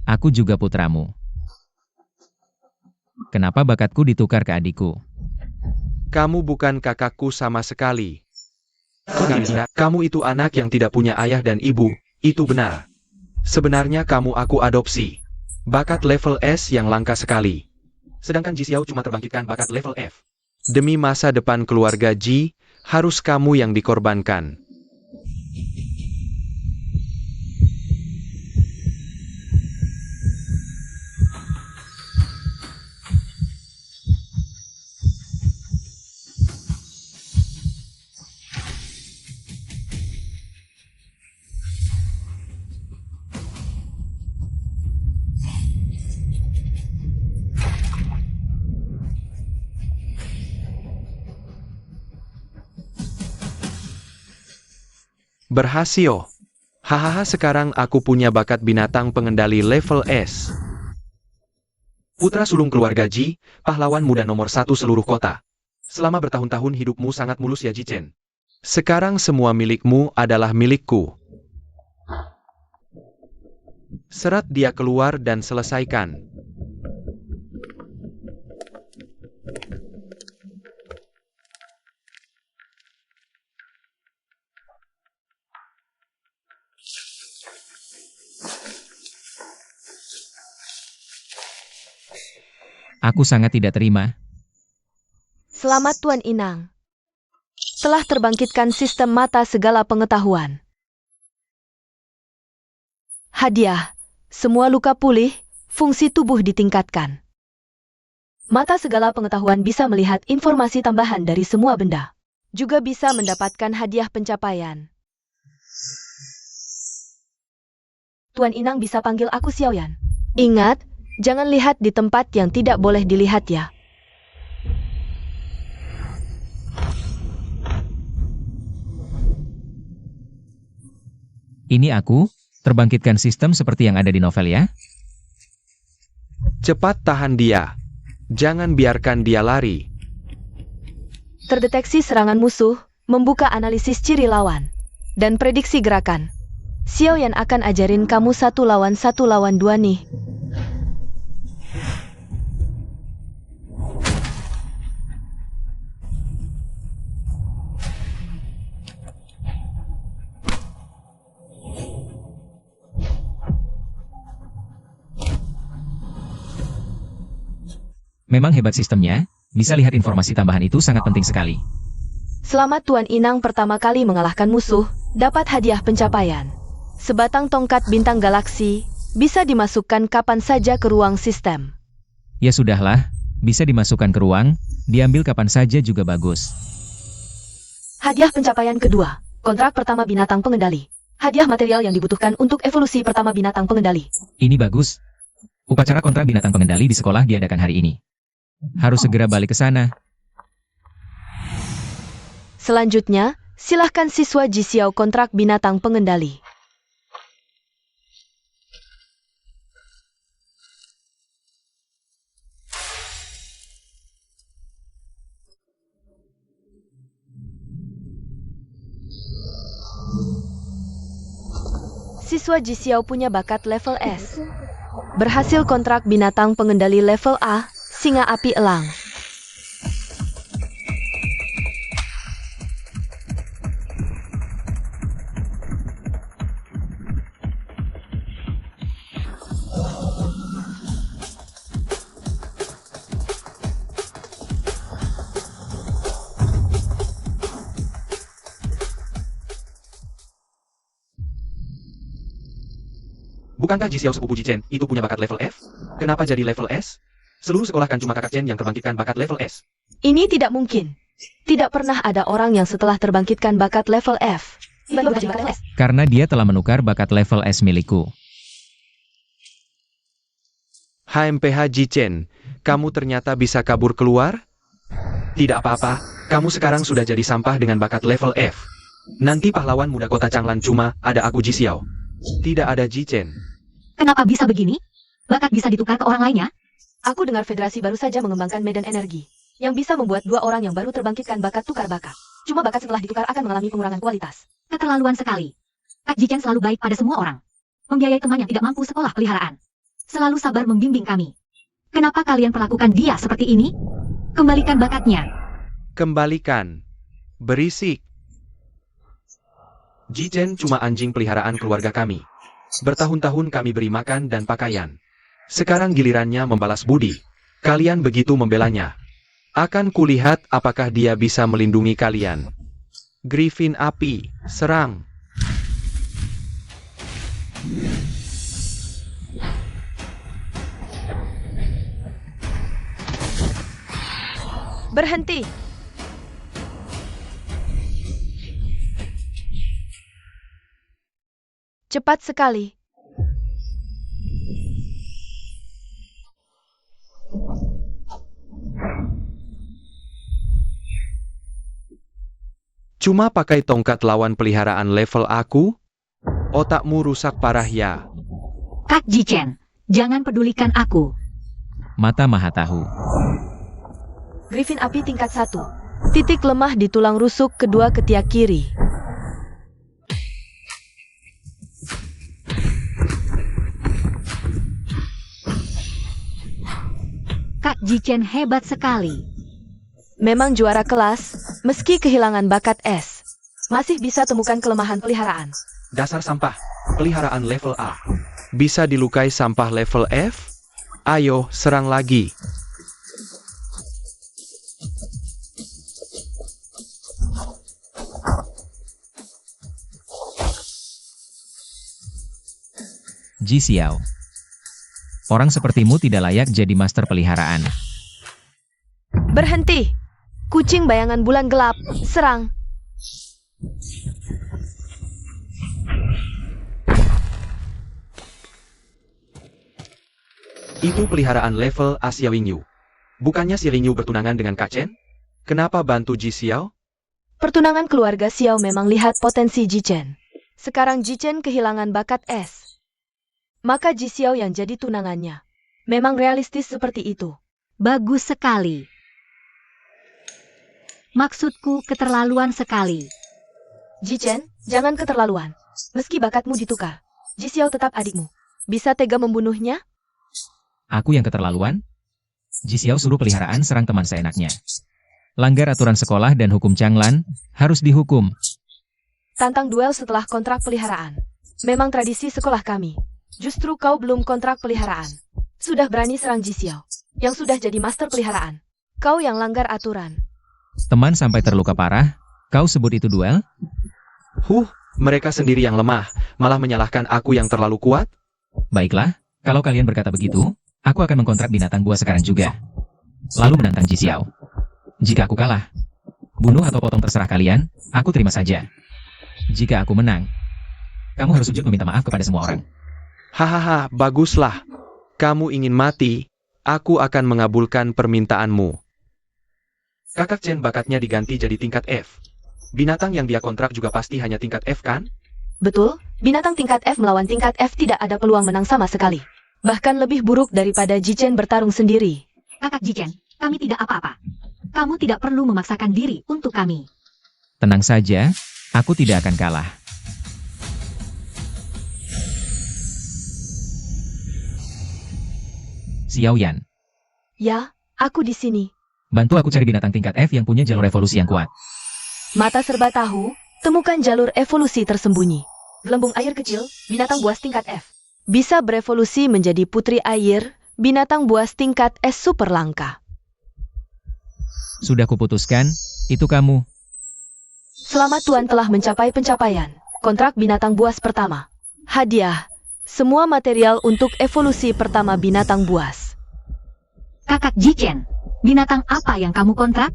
Aku juga putramu. Kenapa bakatku ditukar ke adikku? Kamu bukan kakakku sama sekali. Kamu itu anak yang tidak punya ayah dan ibu, itu benar. Sebenarnya kamu aku adopsi. Bakat level S yang langka sekali. Sedangkan Ji Xiao cuma terbangkitkan bakat level F. Demi masa depan keluarga Ji, harus kamu yang dikorbankan. Berhasil. Hahaha, sekarang aku punya bakat binatang pengendali level S. Putra sulung keluarga Ji, pahlawan muda nomor 1 seluruh kota. Selama bertahun-tahun hidupmu sangat mulus ya Ji Chen. Sekarang semua milikmu adalah milikku. Serat dia keluar dan selesaikan. Aku sangat tidak terima. Selamat Tuan Inang. Telah terbangkitkan sistem mata segala pengetahuan. Hadiah. Semua luka pulih, fungsi tubuh ditingkatkan. Mata segala pengetahuan bisa melihat informasi tambahan dari semua benda. Juga bisa mendapatkan hadiah pencapaian. Tuan Inang bisa panggil aku Xiaoyan. Ingat, jangan lihat di tempat yang tidak boleh dilihat ya. Ini aku, terbangkitkan sistem seperti yang ada di novel ya? Cepat tahan dia. Jangan biarkan dia lari. Terdeteksi serangan musuh, membuka analisis ciri lawan, dan prediksi gerakan. Xiaoyan akan ajarin kamu 1 lawan 1 lawan 2 nih. Memang hebat sistemnya, bisa lihat informasi tambahan itu sangat penting sekali. Selamat Tuan Inang pertama kali mengalahkan musuh, dapat hadiah pencapaian. Sebatang tongkat bintang galaksi, bisa dimasukkan kapan saja ke ruang sistem. Ya sudahlah, bisa dimasukkan ke ruang, diambil kapan saja juga bagus. Hadiah pencapaian kedua, kontrak pertama binatang pengendali. Hadiah material yang dibutuhkan untuk evolusi pertama binatang pengendali. Ini bagus. Upacara kontrak binatang pengendali di sekolah diadakan hari ini. Harus segera balik ke sana. Selanjutnya, silahkan siswa Ji Xiao kontrak binatang pengendali. Siswa Ji Xiao punya bakat level S. Berhasil kontrak binatang pengendali level A, singa api elang. Bukankah Ji Xiao sepupu Ji Chen itu punya bakat level F? Kenapa jadi level S? Seluruh sekolah kan cuma kakak Chen yang terbangkitkan bakat level S. Ini tidak mungkin. Tidak pernah ada orang yang setelah terbangkitkan bakat level F. Karena dia telah menukar bakat level S milikku. HMPH Ji Chen, kamu ternyata bisa kabur keluar? Tidak apa-apa, kamu sekarang sudah jadi sampah dengan bakat level F. Nanti pahlawan muda kota Changlan cuma ada aku Ji Xiao. Tidak ada Ji Chen. Kenapa bisa begini? Bakat bisa ditukar ke orang lainnya? Aku dengar federasi baru saja mengembangkan medan energi, yang bisa membuat 2 orang yang baru terbangkitkan bakat tukar bakat. Cuma bakat setelah ditukar akan mengalami pengurangan kualitas. Keterlaluan sekali. Kak Jichen selalu baik pada semua orang. Membiayai teman yang tidak mampu sekolah peliharaan. selalu sabar membimbing kami. Kenapa kalian perlakukan dia seperti ini? Kembalikan bakatnya. Kembalikan. Berisik. Jichen cuma anjing peliharaan keluarga kami. Bertahun-tahun kami beri makan dan pakaian. Sekarang gilirannya membalas budi. Kalian begitu membelanya. Akan kulihat apakah dia bisa melindungi kalian. Griffin api, serang. Berhenti. Cepat sekali. Cuma pakai tongkat lawan peliharaan level aku? Otakmu rusak parah ya. Kak Jichen, jangan pedulikan aku. Mata Maha Tahu. Griffin api tingkat 1. Titik lemah di tulang rusuk kedua ketiak kiri. Kak Jichen hebat sekali. Memang juara kelas, meski kehilangan bakat es. Masih bisa temukan kelemahan peliharaan. Dasar sampah. Peliharaan level A. Bisa dilukai sampah level F? Ayo, serang lagi. Ji Xiao. Orang sepertimu tidak layak jadi master peliharaan. Berhenti. Kucing bayangan bulan gelap, serang. Itu peliharaan level A Xiao Yingyu. Bukannya si Yingyu bertunangan dengan Kak Chen? Kenapa bantu Ji Xiao? Pertunangan keluarga Xiao memang lihat potensi Jichen. Sekarang Jichen kehilangan bakat es. Maka Ji Xiao yang jadi tunangannya. Memang realistis seperti itu. Bagus sekali. Maksudku keterlaluan sekali. Jichen, jangan keterlaluan. Meski bakatmu ditukar, Ji Xiao tetap adikmu. Bisa tega membunuhnya? Aku yang keterlaluan? Ji Xiao suruh peliharaan serang teman seenaknya. Langgar aturan sekolah dan hukum Changlan, harus dihukum. Tantang duel setelah kontrak peliharaan. Memang tradisi sekolah kami. Justru kau belum kontrak peliharaan. Sudah berani serang Ji Xiao, yang sudah jadi master peliharaan. Kau yang langgar aturan. Teman sampai terluka parah, kau sebut itu duel? Mereka sendiri yang lemah, malah menyalahkan aku yang terlalu kuat? Baiklah, kalau kalian berkata begitu, aku akan mengkontrak binatang buas sekarang juga. Lalu menantang Ji Xiao. Jika aku kalah, bunuh atau potong terserah kalian, aku terima saja. Jika aku menang, kamu harus sujud meminta maaf kepada semua orang. Hahaha, baguslah. Kamu ingin mati, aku akan mengabulkan permintaanmu. Kakak Chen bakatnya diganti jadi tingkat F. Binatang yang dia kontrak juga pasti hanya tingkat F kan? Betul, binatang tingkat F melawan tingkat F tidak ada peluang menang sama sekali. Bahkan lebih buruk daripada Jichen bertarung sendiri. Kakak Jichen, kami tidak apa-apa. Kamu tidak perlu memaksakan diri untuk kami. Tenang saja, aku tidak akan kalah. Xiao Yan, Ya, aku di sini. bantu aku cari binatang tingkat F yang punya jalur evolusi yang kuat. Mata serba tahu, temukan jalur evolusi tersembunyi. Gelembung air kecil, binatang buas tingkat F. Bisa berevolusi menjadi putri air, binatang buas tingkat S super langka. Sudah kuputuskan, itu kamu. Selamat Tuan telah mencapai pencapaian. Kontrak binatang buas pertama. Hadiah. Semua material untuk evolusi pertama binatang buas. Kakak Jichen, binatang apa yang kamu kontrak?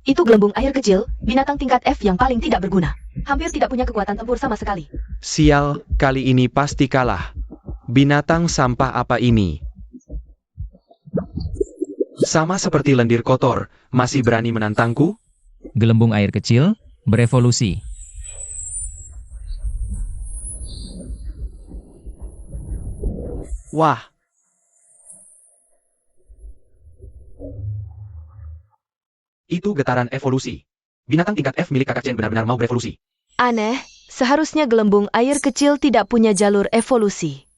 Itu gelembung air kecil, binatang tingkat F yang paling tidak berguna. Hampir tidak punya kekuatan tempur sama sekali. Sial, kali ini pasti kalah. Binatang sampah apa ini? Sama seperti lendir kotor, masih berani menantangku? Gelembung air kecil, berevolusi. Wah. Itu getaran evolusi. Binatang tingkat F milik kakak Chen benar-benar mau berevolusi. Aneh, seharusnya gelembung air kecil tidak punya jalur evolusi.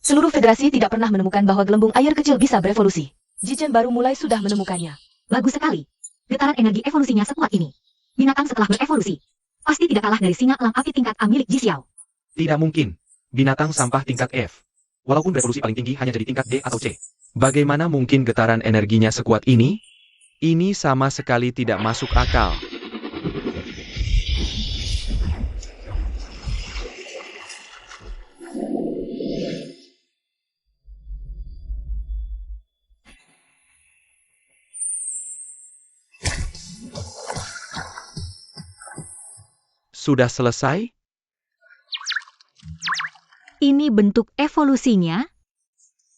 Seluruh federasi tidak pernah menemukan bahwa gelembung air kecil bisa berevolusi. Jichen baru mulai sudah menemukannya. Bagus sekali. Getaran energi evolusinya sekuat ini. Binatang setelah berevolusi pasti tidak kalah dari singa elang api tingkat A milik Ji Xiao. Tidak mungkin. Binatang sampah tingkat F. Walaupun berevolusi paling tinggi hanya jadi tingkat D atau C. Bagaimana mungkin getaran energinya sekuat ini? Ini sama sekali tidak masuk akal. Sudah selesai? Ini bentuk evolusinya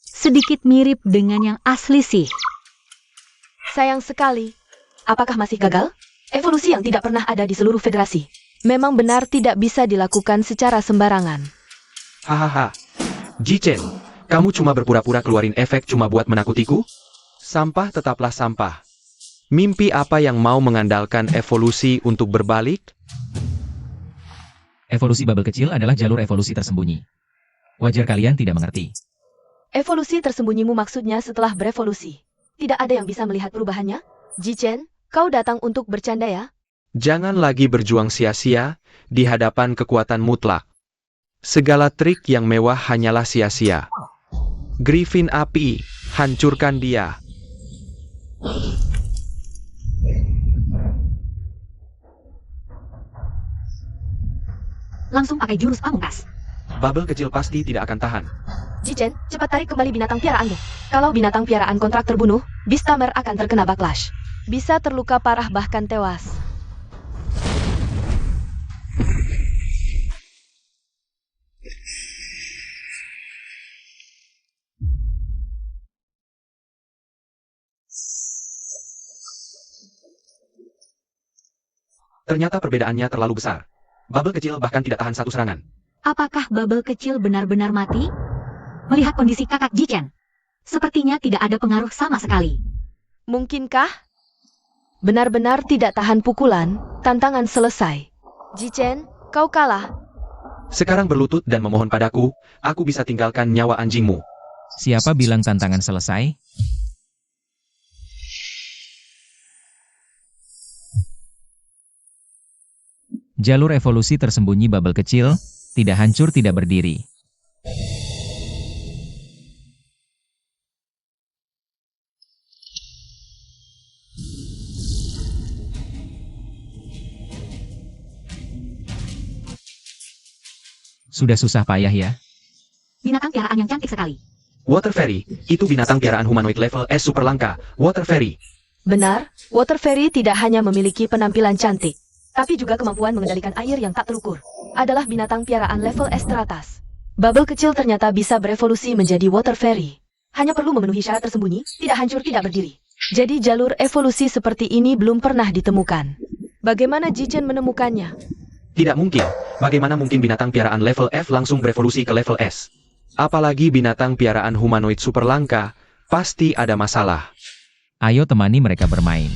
sedikit mirip dengan yang asli sih. Sayang sekali. Apakah masih gagal? Evolusi yang tidak pernah ada di seluruh federasi. Memang benar tidak bisa dilakukan secara sembarangan. Hahaha. Jichen, kamu cuma berpura-pura keluarin efek cuma buat menakutiku? Sampah tetaplah sampah. Mimpi apa yang mau mengandalkan evolusi untuk berbalik? Evolusi bubble kecil adalah jalur evolusi tersembunyi. Wajar kalian tidak mengerti. Evolusi tersembunyimu maksudnya setelah berevolusi. Tidak ada yang bisa melihat perubahannya? Jichen, kau datang untuk bercanda ya? Jangan lagi berjuang sia-sia di hadapan kekuatan mutlak. Segala trik yang mewah hanyalah sia-sia. Griffin api, hancurkan dia. Langsung pakai jurus pamungkas. Bubble kecil pasti tidak akan tahan. Jichen, cepat tarik kembali binatang piaraanmu. Kalau binatang piaraan kontrak terbunuh, Beastamer akan terkena backlash. Bisa terluka parah bahkan tewas. Ternyata perbedaannya terlalu besar. Bubble kecil bahkan tidak tahan satu serangan. Apakah bubble kecil benar-benar mati? Melihat kondisi kakak Jichen, sepertinya tidak ada pengaruh sama sekali. Mungkinkah? Benar-benar tidak tahan pukulan, tantangan selesai. Jichen, kau kalah. Sekarang berlutut dan memohon padaku, aku bisa tinggalkan nyawa anjingmu. Siapa bilang tantangan selesai? Jalur evolusi tersembunyi bubble kecil, tidak hancur tidak berdiri. Sudah susah payah ya. Binatang piaraan yang cantik sekali. Water Fairy, itu binatang piaraan humanoid level S super langka. Water Fairy. Benar, Water Fairy tidak hanya memiliki penampilan cantik, tapi juga kemampuan mengendalikan air yang tak terukur. Adalah binatang piaraan level S teratas. Bubble kecil ternyata bisa berevolusi menjadi Water Fairy. Hanya perlu memenuhi syarat tersembunyi, tidak hancur tidak berdiri. Jadi jalur evolusi seperti ini belum pernah ditemukan. Bagaimana Jichen menemukannya? Tidak mungkin. Bagaimana mungkin binatang piaraan level F langsung berevolusi ke level S? Apalagi binatang piaraan humanoid super langka, pasti ada masalah. Ayo temani mereka bermain.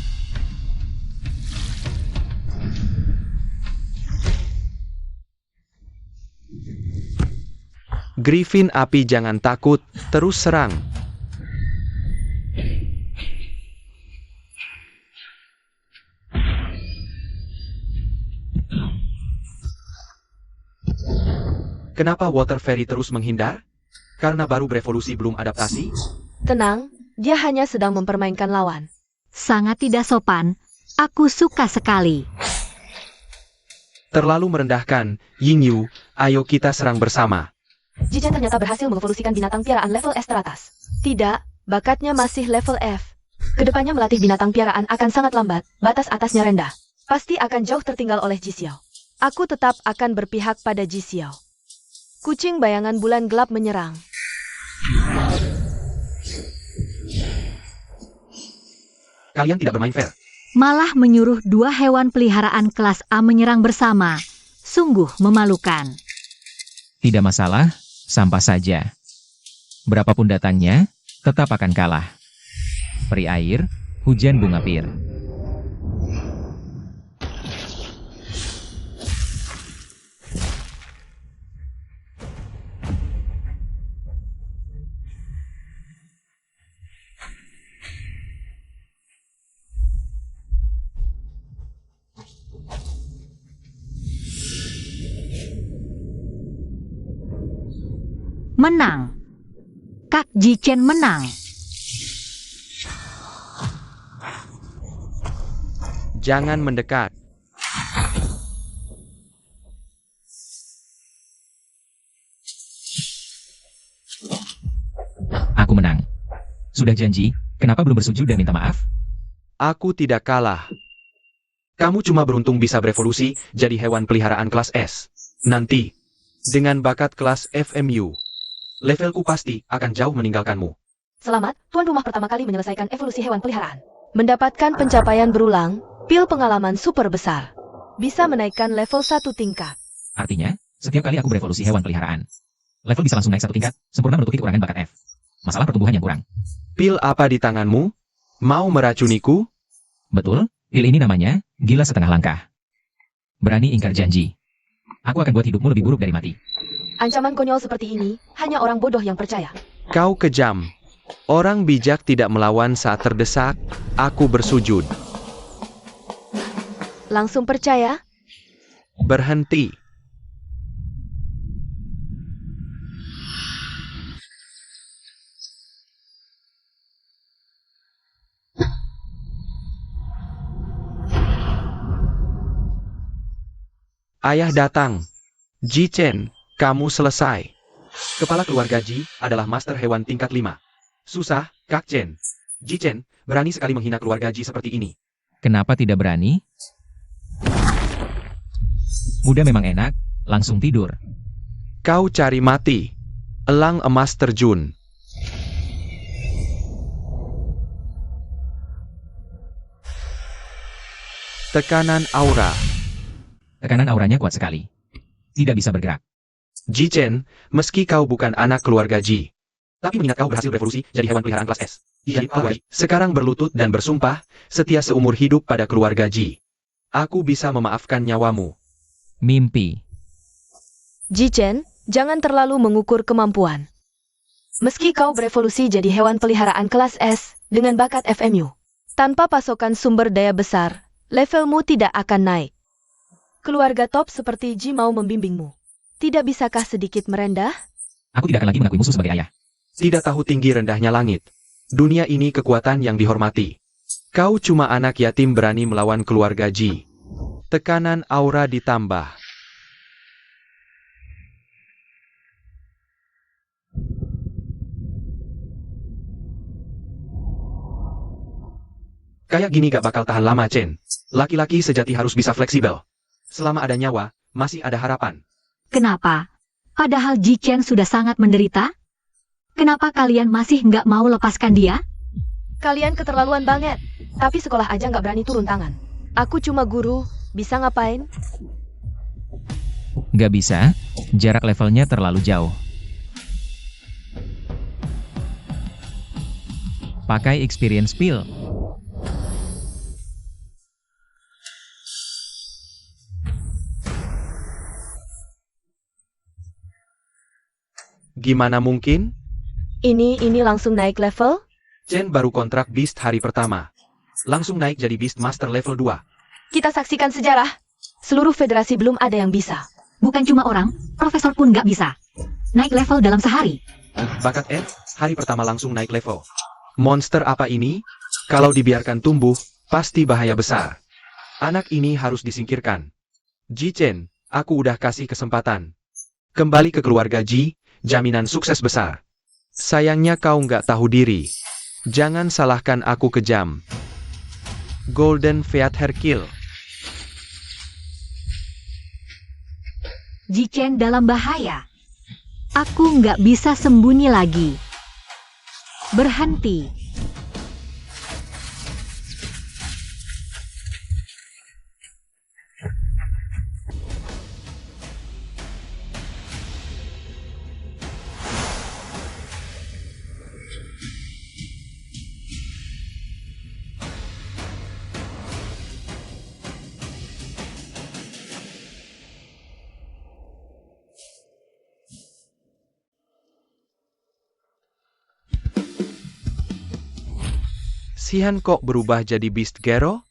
Griffin api jangan takut, terus serang. Kenapa Water Fairy terus menghindar? Karena baru berevolusi belum adaptasi? Tenang, dia hanya sedang mempermainkan lawan. Sangat tidak sopan. Aku suka sekali. Terlalu merendahkan, Yingyu, ayo kita serang bersama. Jichen ternyata berhasil mengevolusikan binatang piaraan level S teratas. Tidak, bakatnya masih level F. Kedepannya melatih binatang piaraan akan sangat lambat, batas atasnya rendah. Pasti akan jauh tertinggal oleh Ji Xiao. Aku tetap akan berpihak pada Ji Xiao. Kucing bayangan bulan gelap menyerang. Kalian tidak bermain fair. Malah menyuruh dua hewan peliharaan kelas A menyerang bersama. Sungguh memalukan. Tidak masalah, sampah saja. Berapapun datangnya, tetap akan kalah. Peri air, hujan bunga pir. menang. Kak Jichen menang. Jangan mendekat. Aku menang. Sudah janji, kenapa belum bersujud dan minta maaf? Aku tidak kalah. Kamu cuma beruntung bisa berevolusi jadi hewan peliharaan kelas S. Nanti, dengan bakat kelas FMU, levelku pasti akan jauh meninggalkanmu. Selamat, tuan rumah pertama kali menyelesaikan evolusi hewan peliharaan. Mendapatkan pencapaian berulang, pil pengalaman super besar. Bisa menaikkan level 1 tingkat. Artinya, setiap kali aku berevolusi hewan peliharaan, level bisa langsung naik 1 tingkat, sempurna menutupi kekurangan bakat F. Masalah pertumbuhan yang kurang. Pil apa di tanganmu? Mau meracuniku? Betul, pil ini namanya, gila setengah langkah. Berani ingkar janji. Aku akan buat hidupmu lebih buruk dari mati. Ancaman konyol seperti ini, hanya orang bodoh yang percaya. Kau kejam. Orang bijak tidak melawan saat terdesak. Aku bersujud. Langsung percaya? Berhenti. Ayah datang. Jichen, kamu selesai. Kepala keluarga Ji adalah master hewan tingkat 5. Susah, Kak Chen. Jichen, berani sekali menghina keluarga Ji seperti ini. Kenapa tidak berani? Muda memang enak, langsung tidur. Kau cari mati. Elang emas terjun. Tekanan aura. Tekanan auranya kuat sekali. Tidak bisa bergerak. Jichen, meski kau bukan anak keluarga Ji, tapi mengingat kau berhasil berevolusi jadi hewan peliharaan kelas S. Sekarang berlutut dan bersumpah, setia seumur hidup pada keluarga Ji. Aku bisa memaafkan nyawamu. Mimpi. Jichen, jangan terlalu mengukur kemampuan. Meski kau berevolusi jadi hewan peliharaan kelas S dengan bakat FMU, tanpa pasokan sumber daya besar, levelmu tidak akan naik. Keluarga top seperti Ji mau membimbingmu. Tidak bisakah sedikit merendah? Aku tidak akan lagi mengakui musuh sebagai ayah. Tidak tahu tinggi rendahnya langit. Dunia ini kekuatan yang dihormati. Kau cuma anak yatim berani melawan keluarga Ji. Tekanan aura ditambah. Kayak gini gak bakal tahan lama, Chen. Laki-laki sejati harus bisa fleksibel. Selama ada nyawa, masih ada harapan. Kenapa? Padahal Jichen sudah sangat menderita? Kenapa kalian masih nggak mau lepaskan dia? Kalian keterlaluan banget. Tapi sekolah aja nggak berani turun tangan. Aku cuma guru, bisa ngapain? Gak bisa, jarak levelnya terlalu jauh. Pakai experience pill. Gimana mungkin? Ini langsung naik level? Chen baru kontrak Beast hari pertama. Langsung naik jadi Beast Master level 2. Kita saksikan sejarah. Seluruh federasi belum ada yang bisa. Bukan cuma orang, profesor pun nggak bisa. Naik level dalam sehari. Bakat Ed, hari pertama langsung naik level. Monster apa ini? Kalau dibiarkan tumbuh, pasti bahaya besar. Anak ini harus disingkirkan. Jichen, aku udah kasih kesempatan. Kembali ke keluarga Ji, jaminan sukses besar. Sayangnya kau nggak tahu diri. Jangan salahkan aku kejam. Golden Fiat Hercule. Jichen dalam bahaya. Aku nggak bisa sembunyi lagi. Berhenti. Sihan kok berubah jadi Beast Gero?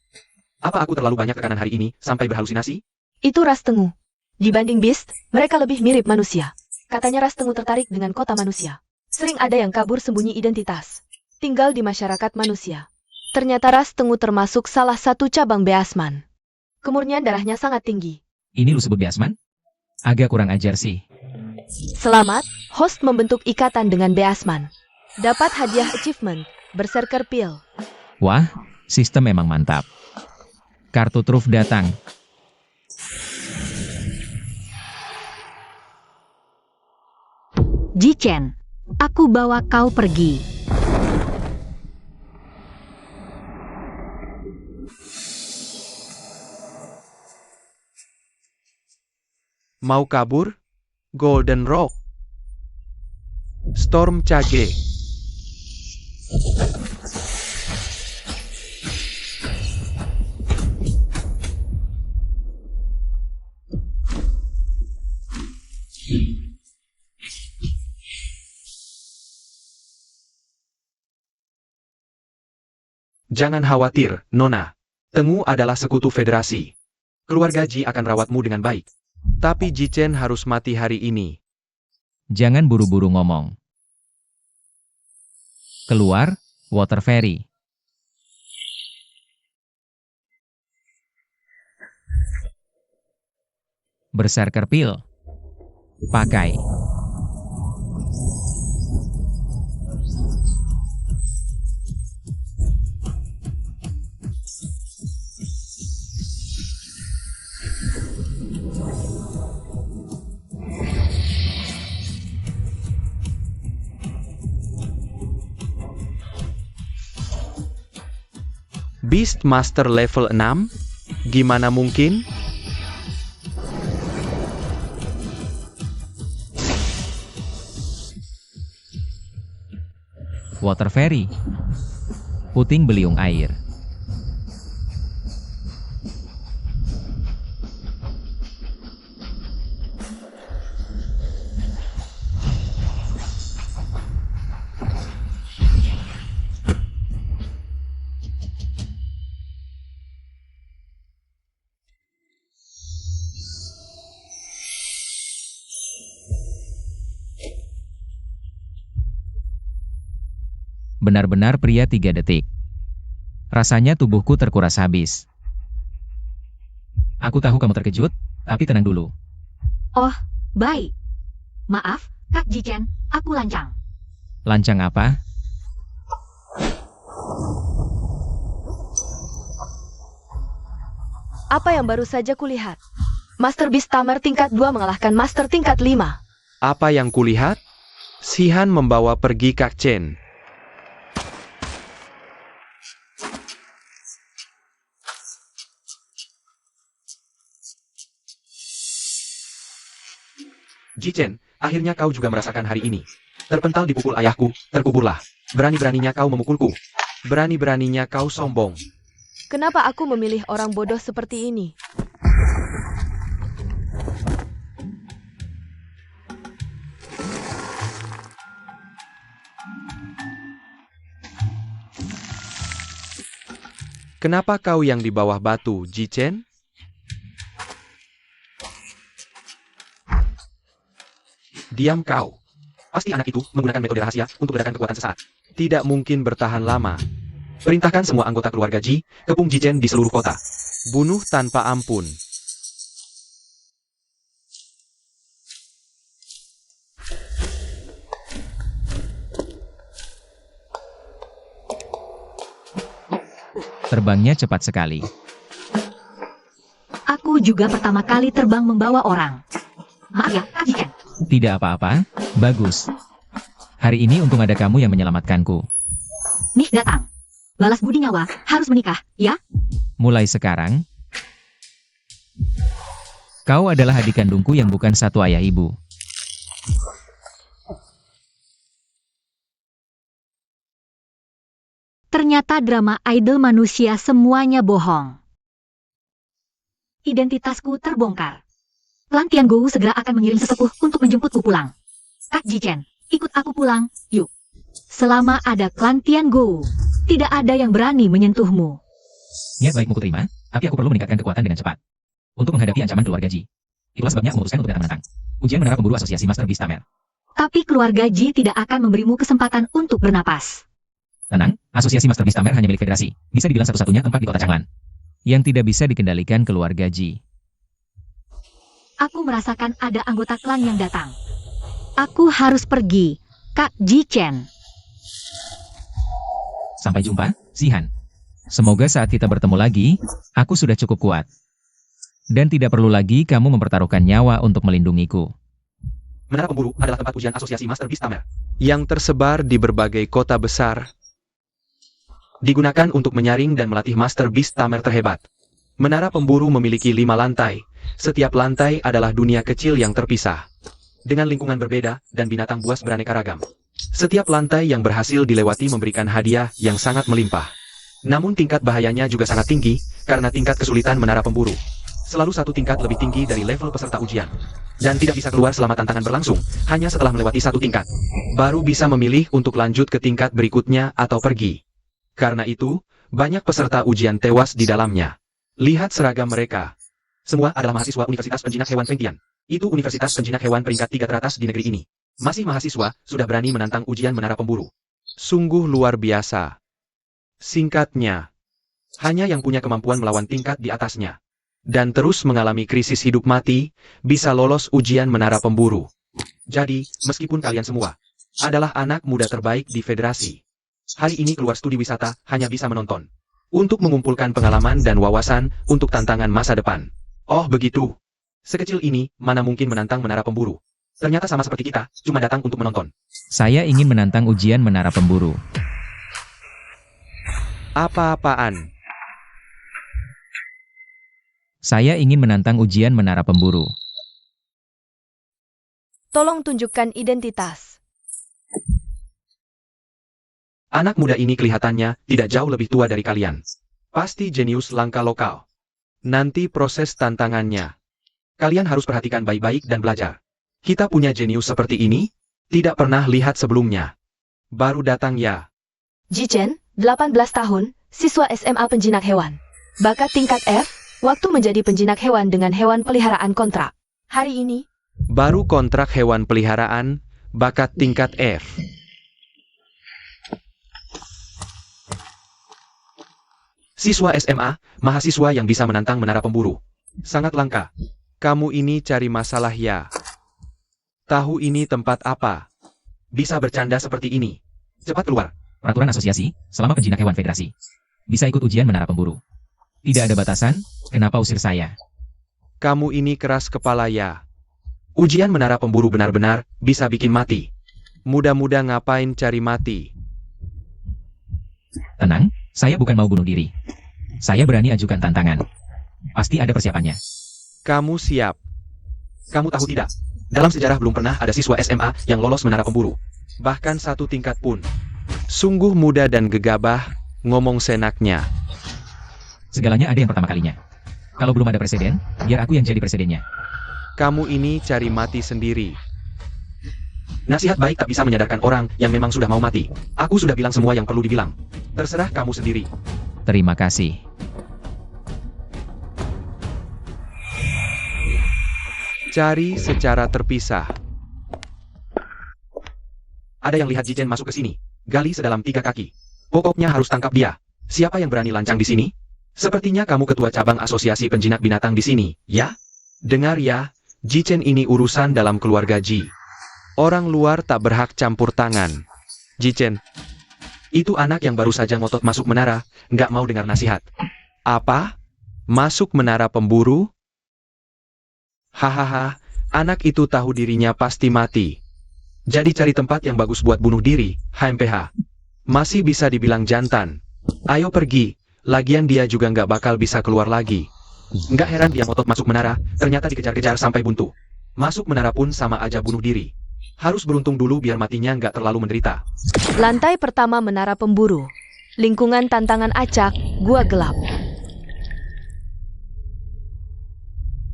Apa aku terlalu banyak tekanan hari ini sampai berhalusinasi? Itu ras tengu. Dibanding Beast, mereka lebih mirip manusia. Katanya Ras Tengu tertarik dengan kota manusia. Sering ada yang kabur sembunyi identitas. Tinggal di masyarakat manusia. Ternyata Ras Tengu termasuk salah satu cabang Beasman. Kemurnian darahnya sangat tinggi. Ini lu sebut Beasman? Agak kurang ajar sih. Selamat, host membentuk ikatan dengan Beasman. Dapat hadiah achievement, Berserker Pil. Wah, sistem memang mantap. Kartu truf datang. Jichen, aku bawa kau pergi. Mau kabur? Golden Rock. Storm Cage. Jangan khawatir, Nona. Tengu adalah sekutu federasi. Keluarga Ji akan rawatmu dengan baik. Tapi Jichen harus mati hari ini. Jangan buru-buru ngomong. Keluar, Water Fairy. Berserker Pil. Pakai. Beast Master level 6? Gimana mungkin? Water Fairy. Puting beliung air. Benar-benar pria 3 detik. Rasanya tubuhku terkuras habis. Aku tahu kamu terkejut, tapi tenang dulu. Oh, baik. Maaf, Kak Jichen, aku lancang. Lancang apa? Apa yang baru saja kulihat? Master Beast Tamer tingkat 2 mengalahkan Master tingkat 5. Apa yang kulihat? Sihan membawa pergi Kak Chen. Jichen, akhirnya kau juga merasakan hari ini. Terpental dipukul ayahku, terkuburlah. Berani-beraninya kau memukulku. Berani-beraninya kau sombong. Kenapa aku memilih orang bodoh seperti ini? Kenapa kau yang di bawah batu, Jichen? Diam kau. Pasti anak itu menggunakan metode rahasia untuk ledakan kekuatan sesaat. Tidak mungkin bertahan lama. Perintahkan semua anggota keluarga Ji, kepung Jichen di seluruh kota. Bunuh tanpa ampun. Terbangnya cepat sekali. Aku juga pertama kali terbang membawa orang. Maaf ya, Kak Jichen. Tidak apa-apa, bagus. Hari ini untung ada kamu yang menyelamatkanku. Nih datang. Balas budi nyawa, harus menikah, ya? Mulai sekarang, kau adalah adik kandungku yang bukan satu ayah ibu. Ternyata drama idol manusia semuanya bohong. Identitasku terbongkar. Klan Tiangou segera akan mengirim sesepuh untuk menjemputku pulang. Kak Jichen, ikut aku pulang, yuk. Selama ada Klan Tiangou, tidak ada yang berani menyentuhmu. Niat baikmu kuterima, tapi aku perlu meningkatkan kekuatan dengan cepat. Untuk menghadapi ancaman keluarga Ji. Itulah sebabnya aku memutuskan untuk datang menantang. Ujian menara pemburu asosiasi Master Beast Tamer. Tapi keluarga Ji tidak akan memberimu kesempatan untuk bernapas. Tenang, asosiasi Master Beast Tamer hanya milik federasi. Bisa dibilang satu-satunya tempat di kota Changlan yang tidak bisa dikendalikan keluarga Ji. Aku merasakan ada anggota klan yang datang. Aku harus pergi, Kak Ji Chen. Sampai jumpa, Zihan. Semoga saat kita bertemu lagi, aku sudah cukup kuat. Dan tidak perlu lagi kamu mempertaruhkan nyawa untuk melindungiku. Menara pemburu adalah tempat ujian asosiasi Master Beast Tamer yang tersebar di berbagai kota besar. Digunakan untuk menyaring dan melatih Master Beast Tamer terhebat. Menara pemburu memiliki 5 lantai. Setiap lantai adalah dunia kecil yang terpisah, dengan lingkungan berbeda dan binatang buas beraneka ragam. Setiap lantai yang berhasil dilewati memberikan hadiah yang sangat melimpah. Namun tingkat bahayanya juga sangat tinggi, karena tingkat kesulitan menara pemburu selalu satu tingkat lebih tinggi dari level peserta ujian. Dan tidak bisa keluar selama tantangan berlangsung, hanya setelah melewati satu tingkat. Baru bisa memilih untuk lanjut ke tingkat berikutnya atau pergi. Karena itu, banyak peserta ujian tewas di dalamnya. Lihat seragam mereka. Semua adalah mahasiswa Universitas Penjinak Hewan Fengtian. Itu Universitas Penjinak Hewan peringkat 3 teratas di negeri ini. Masih mahasiswa, sudah berani menantang ujian menara pemburu. Sungguh luar biasa. Singkatnya, hanya yang punya kemampuan melawan tingkat di atasnya dan terus mengalami krisis hidup mati, bisa lolos ujian menara pemburu. Jadi, meskipun kalian semua adalah anak muda terbaik di federasi, hari ini keluar studi wisata hanya bisa menonton. Untuk mengumpulkan pengalaman dan wawasan untuk tantangan masa depan. Oh begitu. Sekecil ini, mana mungkin menantang menara pemburu. Ternyata sama seperti kita, cuma datang untuk menonton. Saya ingin menantang ujian menara pemburu. Apa-apaan? Saya ingin menantang ujian menara pemburu. Tolong tunjukkan identitas. Anak muda ini kelihatannya tidak jauh lebih tua dari kalian. Pasti jenius langka lokal. Nanti proses tantangannya. Kalian harus perhatikan baik-baik dan belajar. Kita punya jenius seperti ini, tidak pernah lihat sebelumnya. Baru datang ya. Ji Chen, 18 tahun, siswa SMA penjinak hewan. Bakat tingkat F, waktu menjadi penjinak hewan dengan hewan peliharaan kontrak. Hari ini, Baru kontrak hewan peliharaan, bakat tingkat F. Siswa SMA, mahasiswa yang bisa menantang menara pemburu. Sangat langka. Kamu ini cari masalah ya. Tahu ini tempat apa? Bisa bercanda seperti ini. Cepat keluar. Peraturan asosiasi, selama penjinak hewan federasi. Bisa ikut ujian menara pemburu. Tidak ada batasan, kenapa usir saya? Kamu ini keras kepala ya. Ujian menara pemburu benar-benar bisa bikin mati. Muda-muda ngapain cari mati? Tenang, saya bukan mau bunuh diri. Saya berani ajukan tantangan. Pasti ada persiapannya. Kamu siap? Kamu tahu tidak? Dalam sejarah belum pernah ada siswa SMA yang lolos menara pemburu. Bahkan satu tingkat pun. Sungguh muda dan gegabah, ngomong senaknya. Segalanya ada yang pertama kalinya. Kalau belum ada presiden, biar aku yang jadi presidennya. Kamu ini cari mati sendiri. Nasihat baik tak bisa menyadarkan orang yang memang sudah mau mati. Aku sudah bilang semua yang perlu dibilang. Terserah kamu sendiri. Terima kasih. Cari secara terpisah. Ada yang lihat Ji Chen masuk ke sini. Gali sedalam 3 kaki. Pokoknya harus tangkap dia. Siapa yang berani lancang di sini? Sepertinya kamu ketua cabang asosiasi penjinak binatang di sini, ya? Dengar ya, Ji Chen ini urusan dalam keluarga Ji. Orang luar tak berhak campur tangan. Ji Chen, itu anak yang baru saja ngotot masuk menara, nggak mau dengar nasihat. Apa? Masuk menara pemburu? Hahaha, anak itu tahu dirinya pasti mati. Jadi cari tempat yang bagus buat bunuh diri, HMPH. Masih bisa dibilang jantan. Ayo pergi, lagian dia juga nggak bakal bisa keluar lagi. Nggak heran dia ngotot masuk menara, ternyata dikejar-kejar sampai buntu. Masuk menara pun sama aja bunuh diri. Harus beruntung dulu biar matinya nggak terlalu menderita. lantai pertama menara pemburu. Lingkungan tantangan acak, gua gelap.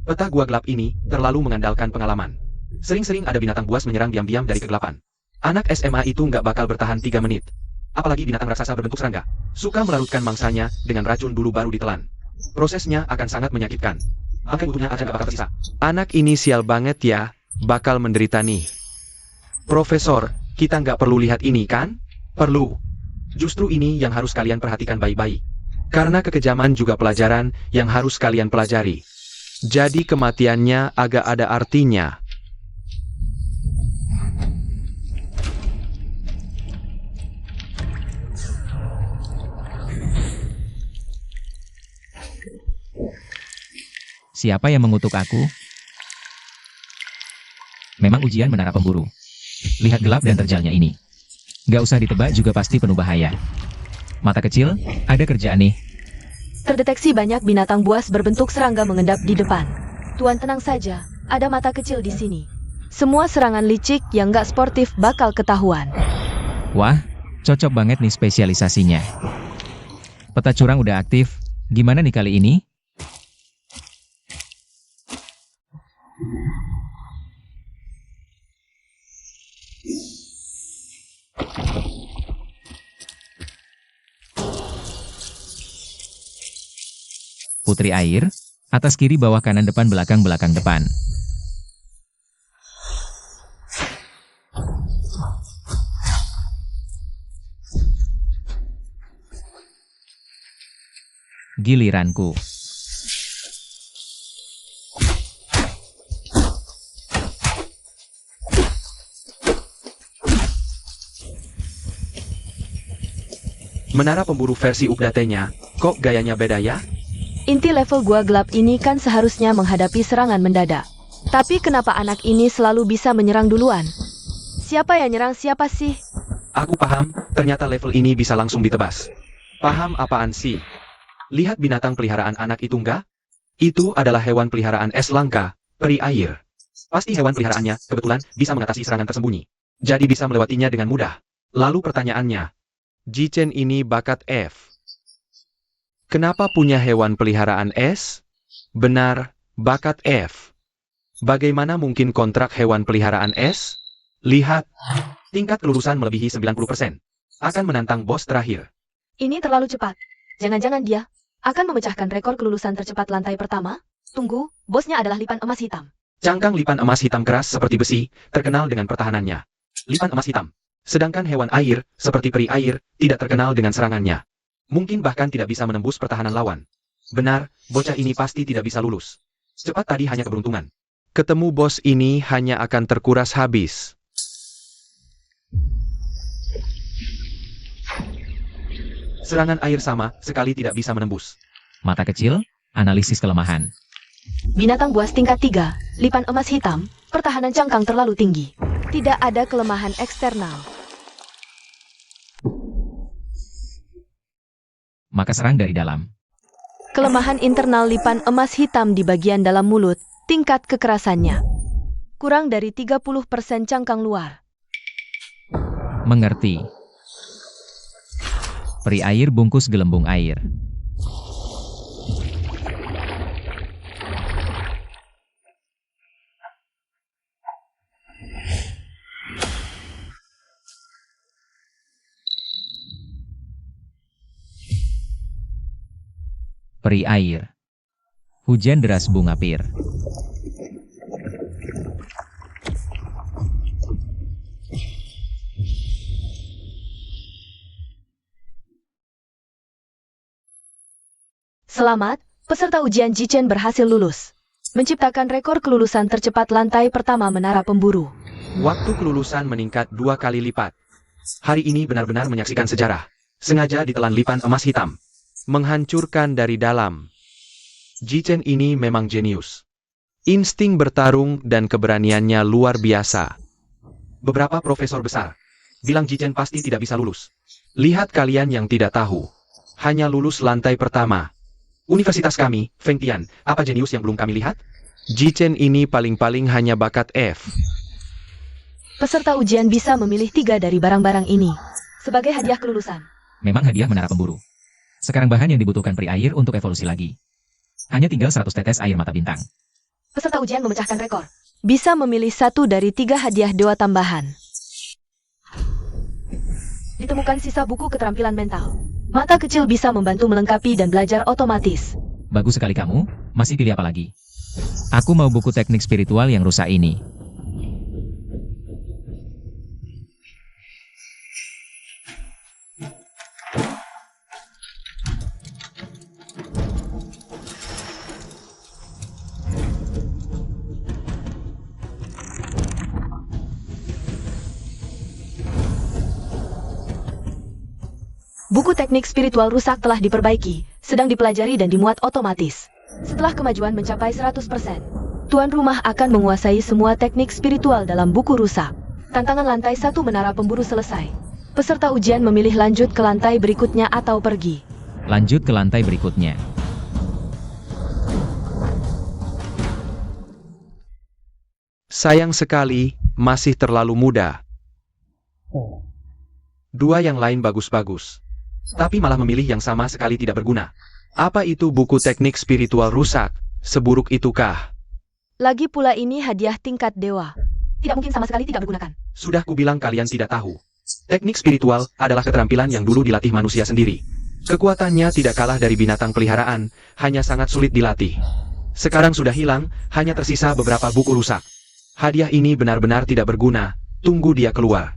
Peta gua gelap ini terlalu mengandalkan pengalaman. Sering-sering ada binatang buas menyerang diam-diam dari kegelapan. Anak SMA itu nggak bakal bertahan 3 menit. Apalagi binatang raksasa berbentuk serangga. Suka melarutkan mangsanya dengan racun dulu baru ditelan. Prosesnya akan sangat menyakitkan. Bangkai utuhnya aja nggak bakal tersisa. Anak ini sial banget ya. bakal menderita nih. Profesor, kita nggak perlu lihat ini kan? Perlu. Justru ini yang harus kalian perhatikan baik-baik. Karena kekejaman juga pelajaran yang harus kalian pelajari. Jadi kematiannya agak ada artinya. Siapa yang mengutuk aku? Memang ujian menara pemburu. Lihat gelap dan terjalnya ini. Gak usah ditebak juga pasti penuh bahaya. Mata kecil, ada kerjaan nih. Terdeteksi banyak binatang buas berbentuk serangga mengendap di depan. Tuan tenang saja, ada mata kecil di sini. Semua serangan licik yang gak sportif bakal ketahuan. Wah, cocok banget nih spesialisasinya. Peta curang udah aktif, gimana nih kali ini? Putri air, atas kiri bawah kanan depan belakang belakang depan. Giliranku. Menara pemburu versi update-nya, kok gayanya beda ya? Inti level gua gelap ini kan seharusnya menghadapi serangan mendadak. Tapi kenapa anak ini selalu bisa menyerang duluan? Siapa yang nyerang siapa sih? Aku paham, ternyata level ini bisa langsung ditebas. Paham apaan sih? Lihat binatang peliharaan anak itu enggak? Itu adalah hewan peliharaan es langka, peri air. Pasti hewan peliharaannya, kebetulan, bisa mengatasi serangan tersembunyi. Jadi bisa melewatinya dengan mudah. Lalu pertanyaannya, Jichen ini bakat F. Kenapa punya hewan peliharaan S? Benar, bakat F. Bagaimana mungkin kontrak hewan peliharaan S? Lihat, tingkat kelulusan melebihi 90%. Akan menantang bos terakhir. Ini terlalu cepat. Jangan-jangan dia akan memecahkan rekor kelulusan tercepat lantai pertama? Tunggu, bosnya adalah lipan emas hitam. Cangkang lipan emas hitam keras seperti besi, terkenal dengan pertahanannya. Lipan emas hitam. Sedangkan hewan air, seperti peri air, tidak terkenal dengan serangannya. Mungkin bahkan tidak bisa menembus pertahanan lawan. Benar, bocah ini pasti tidak bisa lulus. Cepat tadi hanya keberuntungan. Ketemu bos ini hanya akan terkuras habis. Serangan air sama, sekali tidak bisa menembus. Mata kecil, analisis kelemahan. Binatang buas tingkat 3, lipan emas hitam, pertahanan cangkang terlalu tinggi. Tidak ada kelemahan eksternal. Maka serang dari dalam. Kelemahan internal lipan emas hitam di bagian dalam mulut, tingkat kekerasannya kurang dari 30% cangkang luar. Mengerti. Peri air bungkus gelembung air. Peri air. Hujan deras bunga pir. Selamat, peserta ujian Jichen berhasil lulus. Menciptakan rekor kelulusan tercepat lantai pertama menara pemburu. Waktu kelulusan meningkat 2 kali lipat. Hari ini benar-benar menyaksikan sejarah. Sengaja ditelan lipan emas hitam. Menghancurkan dari dalam. Jichen ini memang jenius. Insting bertarung dan keberaniannya luar biasa. Beberapa profesor besar bilang Jichen pasti tidak bisa lulus. Lihat kalian yang tidak tahu. Hanya lulus lantai pertama. Universitas kami, Feng Tian, apa jenius yang belum kami lihat? Jichen ini paling-paling hanya bakat F. Peserta ujian bisa memilih 3 dari barang-barang ini sebagai hadiah kelulusan. Memang hadiah menara pemburu. Sekarang bahan yang dibutuhkan peri air untuk evolusi lagi. Hanya tinggal 100 tetes air mata bintang. Peserta ujian memecahkan rekor. Bisa memilih 1 dari 3 hadiah dewa tambahan. Ditemukan sisa buku keterampilan mental. Mata kecil bisa membantu melengkapi dan belajar otomatis. Bagus sekali kamu, masih pilih apa lagi? Aku mau buku teknik spiritual yang rusak ini. Buku teknik spiritual rusak telah diperbaiki, sedang dipelajari dan dimuat otomatis. Setelah kemajuan mencapai 100%, tuan rumah akan menguasai semua teknik spiritual dalam buku rusak. Tantangan lantai 1 menara pemburu selesai. Peserta ujian memilih lanjut ke lantai berikutnya atau pergi. Lanjut ke lantai berikutnya. Sayang sekali, masih terlalu muda. Dua yang lain bagus-bagus. Tapi malah memilih yang sama sekali tidak berguna. Apa itu buku teknik spiritual rusak? Seburuk itukah? Lagi pula ini hadiah tingkat dewa. Tidak mungkin sama sekali tidak bergunakan. Sudah kubilang kalian tidak tahu. Teknik spiritual adalah keterampilan yang dulu dilatih manusia sendiri. Kekuatannya tidak kalah dari binatang peliharaan, hanya sangat sulit dilatih. Sekarang sudah hilang, hanya tersisa beberapa buku rusak. Hadiah ini benar-benar tidak berguna, tunggu dia keluar.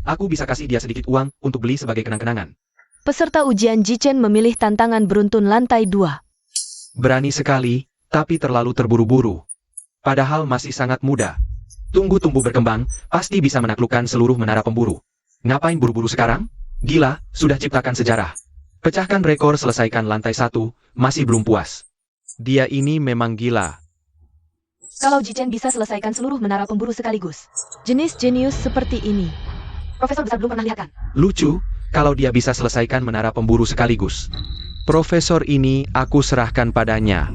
Aku bisa kasih dia sedikit uang untuk beli sebagai kenang-kenangan. Peserta ujian Jichen memilih tantangan beruntun lantai 2. Berani sekali, tapi terlalu terburu-buru. Padahal masih sangat muda. Tunggu tumbuh berkembang, pasti bisa menaklukkan seluruh menara pemburu. Ngapain buru-buru sekarang? Gila, sudah ciptakan sejarah. Pecahkan rekor, selesaikan lantai 1, masih belum puas. Dia ini memang gila. Kalau Jichen bisa selesaikan seluruh menara pemburu sekaligus. Jenis jenius seperti ini. Profesor besar belum pernah lihat kan? Lucu, kalau dia bisa selesaikan menara pemburu sekaligus. Profesor ini aku serahkan padanya.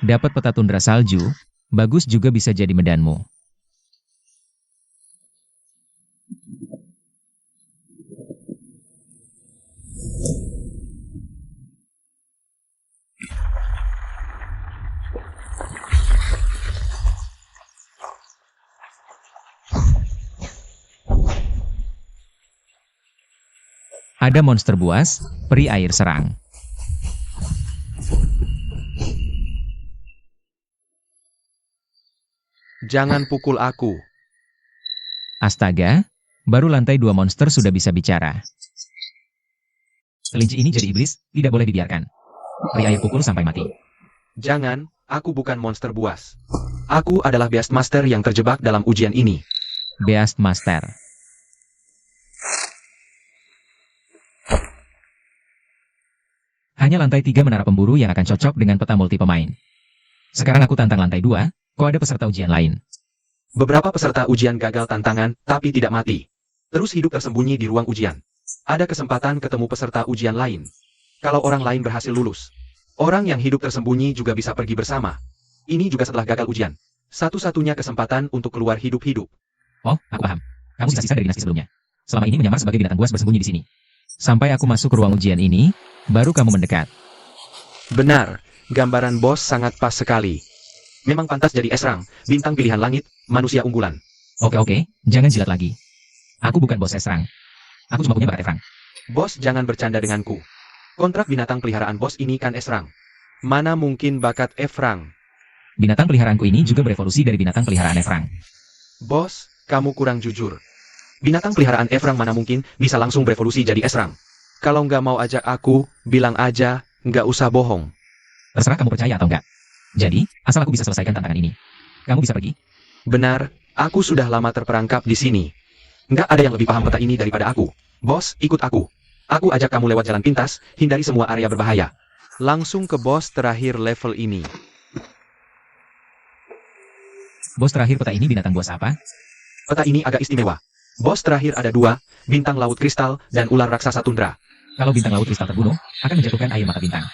Dapat peta tundra salju, bagus juga bisa jadi medanmu. Ada monster buas, peri air serang. Jangan pukul aku. Astaga, baru lantai 2 monster sudah bisa bicara. Kelinci ini jadi iblis, tidak boleh dibiarkan. Peri air pukul sampai mati. Jangan, aku bukan monster buas. Aku adalah Beastmaster yang terjebak dalam ujian ini. Beastmaster. Hanya lantai 3 menara pemburu yang akan cocok dengan peta multi pemain. Sekarang aku tantang lantai 2, kok ada peserta ujian lain. Beberapa peserta ujian gagal tantangan, tapi tidak mati. Terus hidup tersembunyi di ruang ujian. Ada kesempatan ketemu peserta ujian lain. Kalau orang lain berhasil lulus, orang yang hidup tersembunyi juga bisa pergi bersama. Ini juga setelah gagal ujian. Satu-satunya kesempatan untuk keluar hidup-hidup. Oh, aku paham. Kamu sisa-sisa dari dinasti sebelumnya. Selama ini menyamar sebagai binatang buas bersembunyi di sini. Sampai aku masuk ke ruang ujian ini, baru kamu mendekat. Benar, gambaran bos sangat pas sekali. Memang pantas jadi Esrang, bintang pilihan langit, manusia unggulan. Oke, jangan jilat lagi. Aku bukan bos Esrang. Aku cuma punya bakat Esrang. Bos jangan bercanda denganku. Kontrak binatang peliharaan bos ini kan Esrang. Mana mungkin bakat Efrang? Binatang peliharaanku ini juga berevolusi dari binatang peliharaan Esrang. Bos, kamu kurang jujur. Binatang peliharaan Efrang mana mungkin bisa langsung berevolusi jadi Esrang. Kalau nggak mau ajak aku, bilang aja, nggak usah bohong. Terserah kamu percaya atau enggak. Jadi, asal aku bisa selesaikan tantangan ini. Kamu bisa pergi. Benar, aku sudah lama terperangkap di sini. Nggak ada yang lebih paham peta ini daripada aku. Bos, ikut aku. Aku ajak kamu lewat jalan pintas, hindari semua area berbahaya. Langsung ke bos terakhir level ini. Bos terakhir peta ini binatang buas apa? Peta ini agak istimewa. Bos terakhir ada 2, bintang laut kristal, dan ular raksasa tundra. Kalau bintang laut kristal terbunuh, akan menjatuhkan air mata bintang.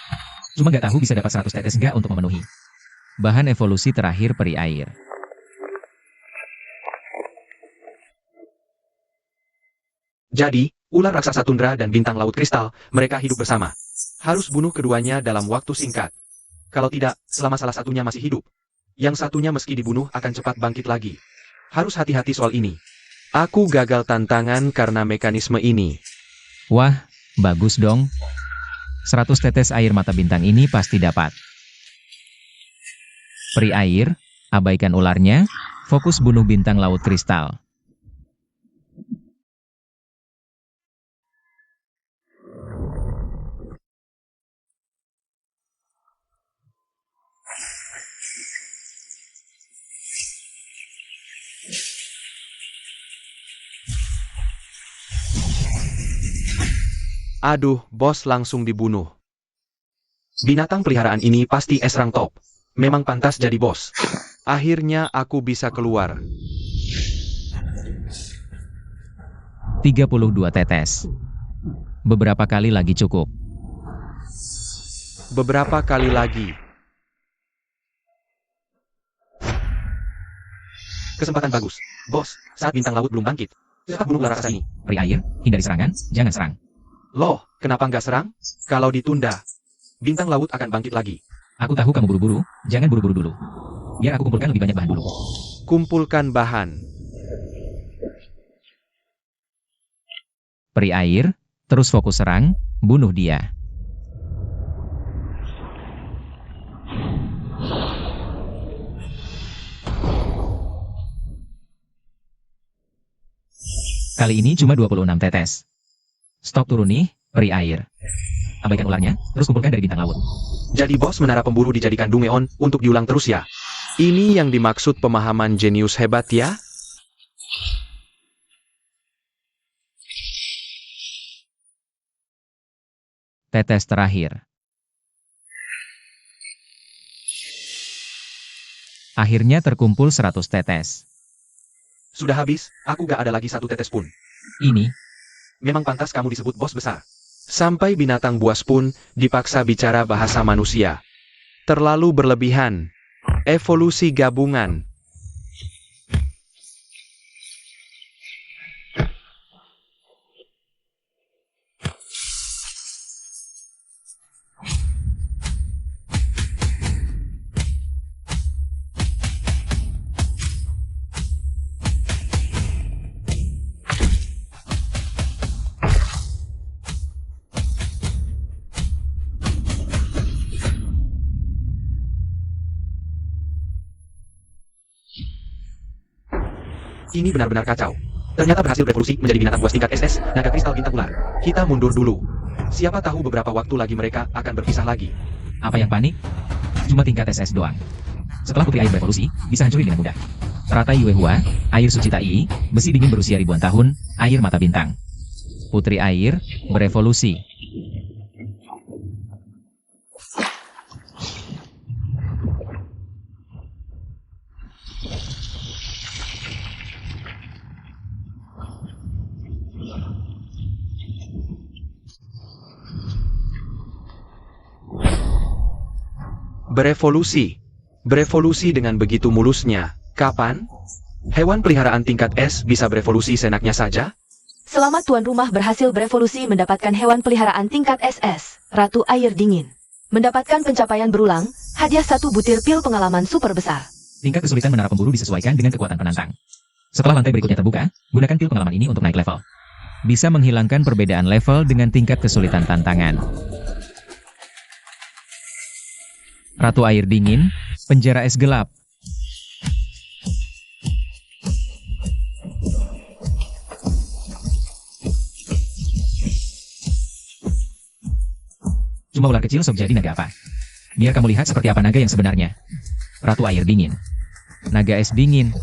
Cuma nggak tahu bisa dapat 100 tetes nggak untuk memenuhi. Bahan evolusi terakhir peri air. Jadi, ular raksasa tundra dan bintang laut kristal, mereka hidup bersama. Harus bunuh keduanya dalam waktu singkat. Kalau tidak, selama salah satunya masih hidup, yang satunya meski dibunuh akan cepat bangkit lagi. Harus hati-hati soal ini. Aku gagal tantangan karena mekanisme ini. Wah, bagus dong. 100 tetes air mata bintang ini pasti dapat. Peri air, abaikan ularnya, fokus bunuh bintang laut kristal. Aduh, bos langsung dibunuh. Binatang peliharaan ini pasti S rank top. Memang pantas jadi bos. Akhirnya aku bisa keluar. 32 tetes. Beberapa kali lagi cukup. Beberapa kali lagi. Kesempatan bagus. Bos, saat bintang laut belum bangkit. Cepat bunuh ular raksasa ini. Peri air, hindari serangan, jangan serang. Loh, kenapa nggak serang? Kalau ditunda, bintang laut akan bangkit lagi. Aku tahu kamu buru-buru, jangan buru-buru dulu. Biar aku kumpulkan lebih banyak bahan dulu. Kumpulkan bahan. Peri air, terus fokus serang, bunuh dia. Kali ini cuma 26 tetes. Stop turun nih, peri air. Abaikan ularnya, terus kumpulkan dari bintang laut. Jadi bos menara pemburu dijadikan Dungeon untuk diulang terus ya? Ini yang dimaksud pemahaman jenius hebat ya? Tetes terakhir. Akhirnya terkumpul 100 tetes. Sudah habis, aku gak ada lagi satu tetes pun. Ini, Memang pantas kamu disebut bos besar. Sampai binatang buas pun dipaksa bicara bahasa manusia. Terlalu berlebihan. Evolusi gabungan. Ini benar-benar kacau. Ternyata berhasil berevolusi menjadi binatang buas tingkat SS, naga kristal bintang ular. Kita mundur dulu. Siapa tahu beberapa waktu lagi mereka akan berpisah lagi. apa yang panik? Cuma tingkat SS doang. Setelah putri air berevolusi, bisa hancurin dengan mudah. Teratai Yuehua, air suci Tai, besi dingin berusia ribuan tahun, air mata bintang. Putri air, berevolusi. Berevolusi. Berevolusi dengan begitu mulusnya. Kapan? Hewan peliharaan tingkat S bisa berevolusi seenaknya saja? Selamat tuan rumah berhasil berevolusi mendapatkan hewan peliharaan tingkat SS, Ratu Air Dingin. Mendapatkan pencapaian berulang, hadiah 1 butir pil pengalaman super besar. Tingkat kesulitan menara pemburu disesuaikan dengan kekuatan penantang. Setelah lantai berikutnya terbuka, gunakan pil pengalaman ini untuk naik level. Bisa menghilangkan perbedaan level dengan tingkat kesulitan tantangan. Ratu air dingin, penjara es gelap. Cuma ular kecil sok jadi naga apa? Biar kamu lihat seperti apa naga yang sebenarnya. Ratu air dingin. Naga es dingin.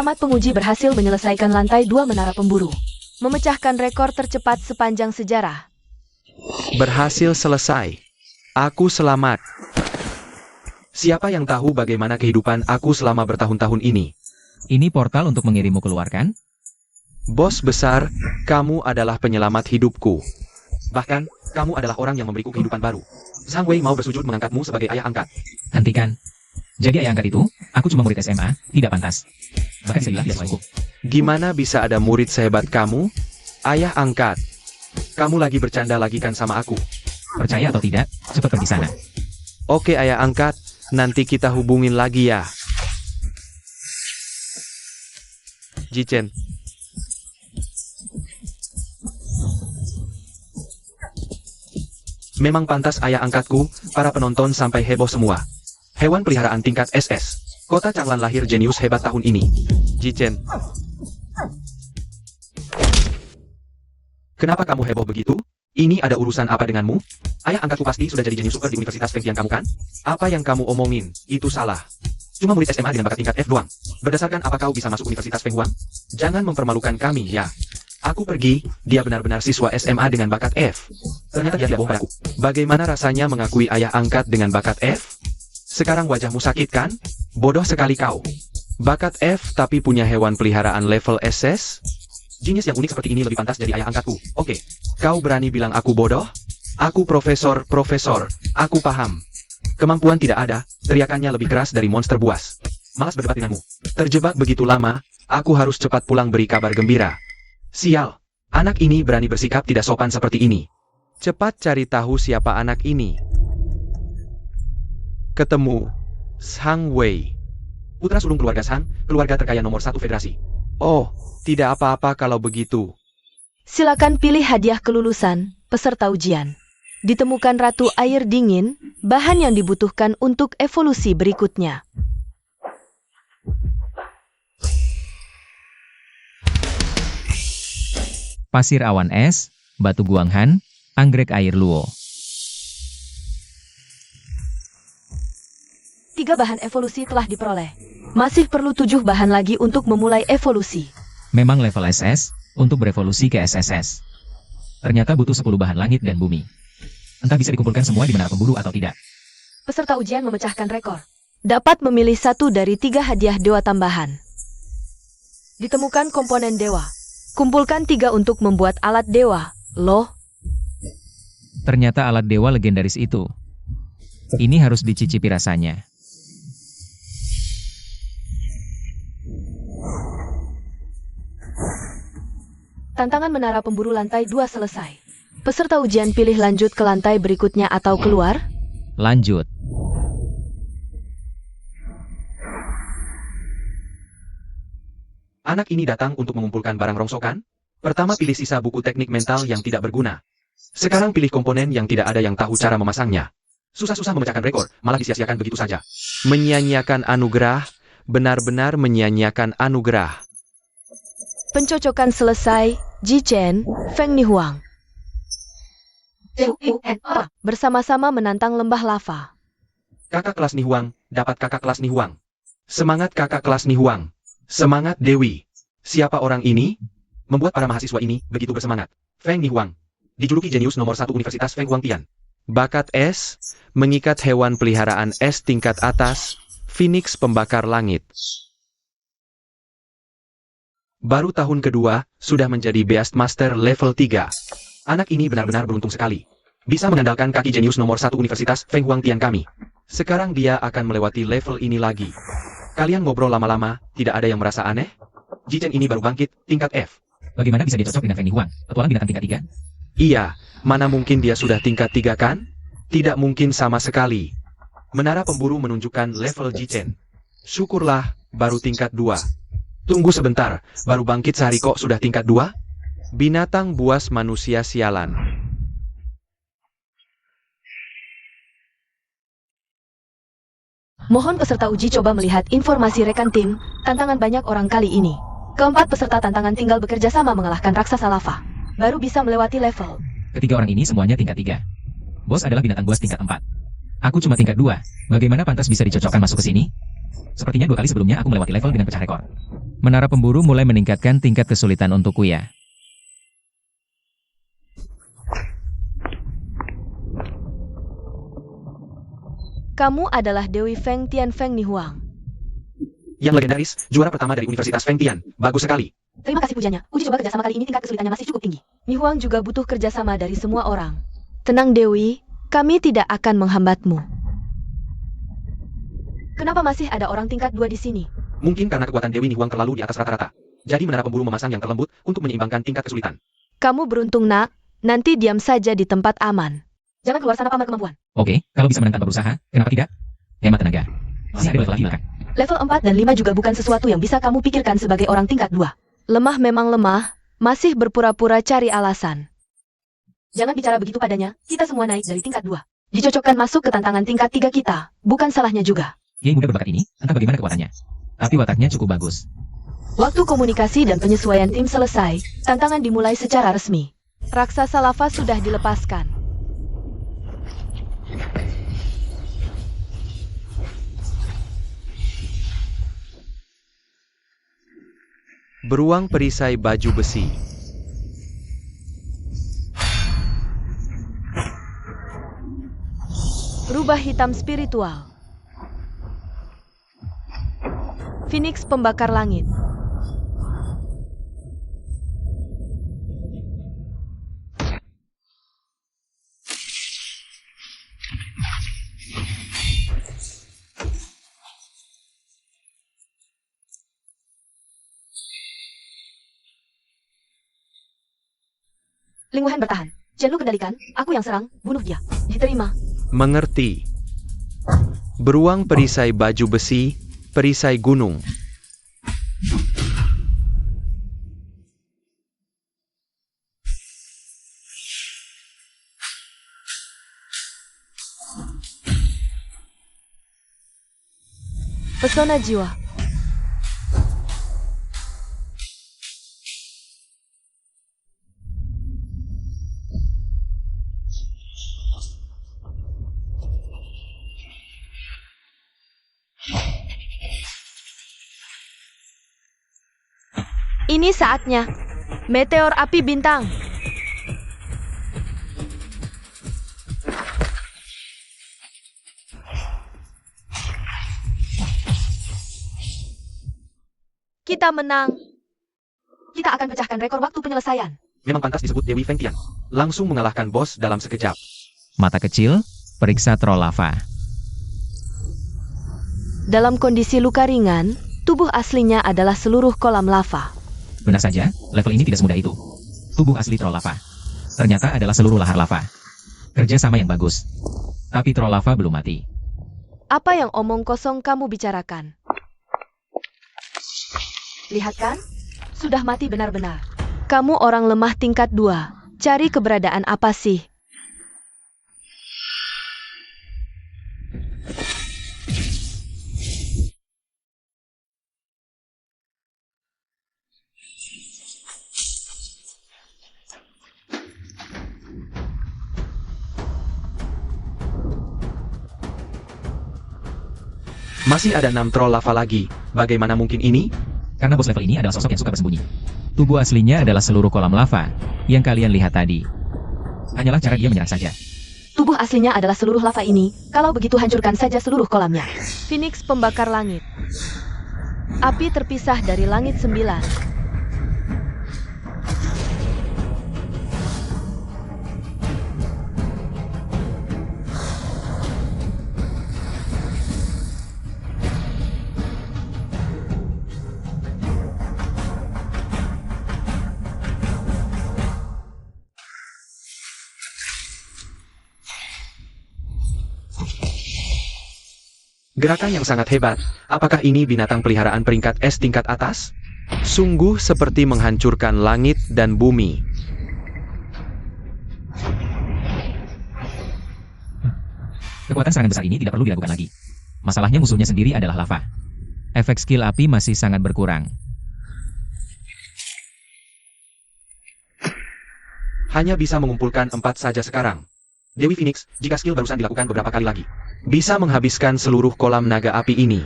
Selamat penguji berhasil menyelesaikan lantai 2 menara pemburu. Memecahkan rekor tercepat sepanjang sejarah. Berhasil selesai. Aku selamat. Siapa yang tahu bagaimana kehidupan aku selama bertahun-tahun ini? Ini portal untuk mengirimmu keluar kan? Bos besar, kamu adalah penyelamat hidupku. Bahkan, kamu adalah orang yang memberiku kehidupan baru. Zhang Wei mau bersujud mengangkatmu sebagai ayah angkat. Hentikan. Jadi ayah angkat itu, aku cuma murid SMA, tidak pantas. Bahkan bisa bilang tidak cukup. Gimana bisa ada murid sehebat kamu? Ayah angkat. Kamu lagi bercanda lagi kan sama aku? Percaya atau tidak, cepat pergi sana. Oke ayah angkat, nanti kita hubungin lagi ya. Jichen. Memang pantas ayah angkatku, para penonton sampai heboh semua. Hewan peliharaan tingkat SS. Kota Changlan lahir jenius hebat tahun ini. Jichen. Kenapa kamu heboh begitu? Ini ada urusan apa denganmu? Ayah angkatku pasti sudah jadi jenius super di Universitas Feng Tian kamu kan? Apa yang kamu omongin, itu salah. Cuma murid SMA dengan bakat tingkat F doang. Berdasarkan apa kau bisa masuk Universitas Feng Huang? Jangan mempermalukan kami ya. Aku pergi, dia benar-benar siswa SMA dengan bakat F. Ternyata dia tidak bohong padaku. Bagaimana rasanya mengakui ayah angkat dengan bakat F? Sekarang wajahmu sakit kan? Bodoh sekali kau. Bakat F tapi punya hewan peliharaan level SS? Jenius yang unik seperti ini lebih pantas jadi ayah angkatku. Oke, kau berani bilang aku bodoh? Aku profesor, aku paham. Kemampuan tidak ada, teriakannya lebih keras dari monster buas. Malas berdebat denganmu. Terjebak begitu lama, aku harus cepat pulang beri kabar gembira. Sial, anak ini berani bersikap tidak sopan seperti ini. Cepat cari tahu siapa anak ini. Ketemu, Zhang Wei. Putra sulung keluarga Zhang, keluarga terkaya nomor 1 federasi. Oh, tidak apa-apa kalau begitu. Silakan pilih hadiah kelulusan peserta ujian. Ditemukan ratu air dingin, bahan yang dibutuhkan untuk evolusi berikutnya. Pasir awan es, batu guanghan, anggrek air luo. 3 bahan evolusi telah diperoleh. Masih perlu 7 bahan lagi untuk memulai evolusi. Memang level SS, untuk berevolusi ke SSS. Ternyata butuh 10 bahan langit dan bumi. Entah bisa dikumpulkan semua di Menara Pemburu atau tidak. Peserta ujian memecahkan rekor. Dapat memilih 1 dari 3 hadiah dewa tambahan. Ditemukan komponen dewa. Kumpulkan 3 untuk membuat alat dewa. Loh, Ternyata alat dewa legendaris itu. Ini harus dicicipi rasanya. tantangan menara pemburu lantai 2 selesai. Peserta ujian pilih lanjut ke lantai berikutnya atau keluar. Lanjut. Anak ini datang untuk mengumpulkan barang rongsokan? Pertama pilih sisa buku teknik mental yang tidak berguna. Sekarang pilih komponen yang tidak ada yang tahu cara memasangnya. Susah-susah memecahkan rekor, malah disia-siakan begitu saja. Menyia-nyiakan anugerah, benar-benar menyia-nyiakan anugerah. Pencocokan selesai. Jichen, Feng Nihuang bersama-sama menantang lembah lava. Kakak kelas Nihuang, dapat kakak kelas Nihuang. Semangat kakak kelas Nihuang. Semangat Dewi. Siapa orang ini? Membuat para mahasiswa ini begitu bersemangat. Feng Nihuang. Dijuluki jenius nomor 1 Universitas Feng Huangtian. Bakat S, mengikat hewan peliharaan S tingkat atas, Phoenix pembakar langit. Baru tahun kedua, sudah menjadi Beast Master level 3. Anak ini benar-benar beruntung sekali. Bisa mengandalkan kaki jenius nomor 1 Universitas Feng Huangtian kami. Sekarang dia akan melewati level ini lagi. Kalian ngobrol lama-lama, tidak ada yang merasa aneh? Jichen ini baru bangkit, tingkat F. Bagaimana bisa dia cocok dengan Feng Nihuang, petualang binatang tingkat 3? Iya, mana mungkin dia sudah tingkat 3 kan? Tidak mungkin sama sekali. Menara pemburu menunjukkan level Jichen. Syukurlah, baru tingkat 2. Tunggu sebentar, baru bangkit sehari kok sudah tingkat 2? Binatang buas manusia sialan. Mohon peserta uji coba melihat informasi rekan tim, tantangan banyak orang kali ini. Keempat peserta tantangan tinggal bekerja sama mengalahkan raksasa lava. Baru bisa melewati level. Ketiga orang ini semuanya tingkat 3. Bos adalah binatang buas tingkat 4. Aku cuma tingkat 2. Bagaimana pantas bisa dicocokkan masuk ke sini? Sepertinya 2 kali sebelumnya aku melewati level dengan pecah rekor. Menara pemburu mulai meningkatkan tingkat kesulitan untuk Kuya. Kamu adalah Dewi Feng Tian Feng Nihuang. Yang legendaris, juara pertama dari Universitas Feng Tian. Bagus sekali. Terima kasih pujiannya. Uji coba kerjasama kali ini tingkat kesulitannya masih cukup tinggi. Nihuang juga butuh kerjasama dari semua orang. Tenang Dewi, kami tidak akan menghambatmu. Kenapa masih ada orang tingkat 2 di sini? Mungkin karena kekuatan Dewi Nihuang terlalu di atas rata-rata. Jadi menara pemburu memasang yang terlembut untuk menyeimbangkan tingkat kesulitan. Kamu beruntung nak, nanti diam saja di tempat aman. Jangan keluar sana pamer kemampuan. Oke, kalau bisa menang tanpa berusaha, kenapa tidak? Hemat tenaga. Masih ada level lagi kan? Level 4 dan 5 juga bukan sesuatu yang bisa kamu pikirkan sebagai orang tingkat 2. Lemah memang lemah, masih berpura-pura cari alasan. Jangan bicara begitu padanya, kita semua naik dari tingkat 2. Dicocokkan masuk ke tantangan tingkat 3 kita, bukan salahnya juga. Kiai muda berbakat ini, entah bagaimana kekuatannya. Tapi wataknya cukup bagus. Waktu komunikasi dan penyesuaian tim selesai, tantangan dimulai secara resmi. Raksasa lava sudah dilepaskan. Beruang perisai baju besi. Rubah hitam spiritual. Phoenix pembakar langit. Ling Wuhan bertahan. Chen Lu kendalikan, aku yang serang, bunuh dia. Diterima. Mengerti. Beruang perisai baju besi, perisai gunung. Pesona jiwa. Ini saatnya. Meteor api bintang. Kita menang. Kita akan pecahkan rekor waktu penyelesaian. Memang pantas disebut Dewi Feng Tian. Langsung mengalahkan bos dalam sekejap. Mata kecil, periksa troll lava. Dalam kondisi luka ringan, tubuh aslinya adalah seluruh kolam lava. Benar saja, level ini tidak semudah itu. Tubuh asli troll lava ternyata adalah seluruh lahar lava. Kerja sama yang bagus. Tapi troll lava belum mati. Apa yang omong kosong kamu bicarakan? Lihat kan? Sudah mati benar-benar. Kamu orang lemah tingkat 2. Cari keberadaan apa sih? Masih ada 6 troll lava lagi. Bagaimana mungkin ini? Karena bos level ini adalah sosok yang suka bersembunyi. Tubuh aslinya adalah seluruh kolam lava yang kalian lihat tadi. Hanyalah cara dia menyerang saja. Tubuh aslinya adalah seluruh lava ini. Kalau begitu hancurkan saja seluruh kolamnya. Phoenix pembakar langit. Api terpisah dari langit 9. Gerakan yang sangat hebat. Apakah ini binatang peliharaan peringkat S tingkat atas? Sungguh seperti menghancurkan langit dan bumi. Kekuatan serangan besar ini tidak perlu diragukan lagi. Masalahnya musuhnya sendiri adalah lava. Efek skill api masih sangat berkurang. Hanya bisa mengumpulkan 4 saja sekarang. Dewi Phoenix, jika skill barusan dilakukan beberapa kali lagi, bisa menghabiskan seluruh kolam naga api ini.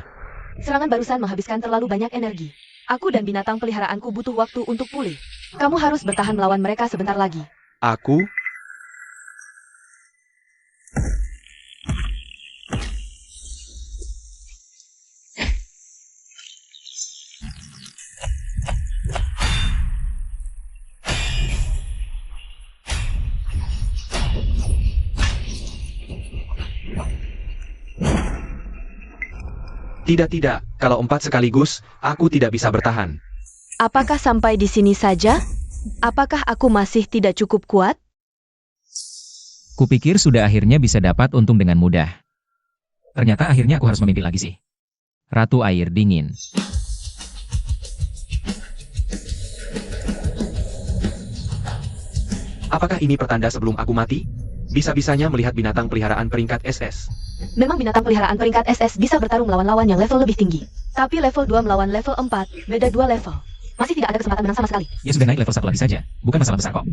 Serangan barusan menghabiskan terlalu banyak energi. Aku dan binatang peliharaanku butuh waktu untuk pulih. Kamu harus bertahan melawan mereka sebentar lagi. Aku? Tidak, kalau 4 sekaligus, aku tidak bisa bertahan. Apakah sampai di sini saja? Apakah aku masih tidak cukup kuat? Kupikir sudah akhirnya bisa dapat untung dengan mudah. Ternyata akhirnya aku harus memimpin lagi sih. Ratu Air Dingin. Apakah ini pertanda sebelum aku mati? Bisa-bisanya melihat binatang peliharaan peringkat SS. Memang binatang peliharaan peringkat SS bisa bertarung melawan lawan yang level lebih tinggi. Tapi level 2 melawan level 4, beda 2 level. Masih tidak ada kesempatan menang sama sekali. Ya sudah naik level 1 lagi saja, bukan masalah besar kok.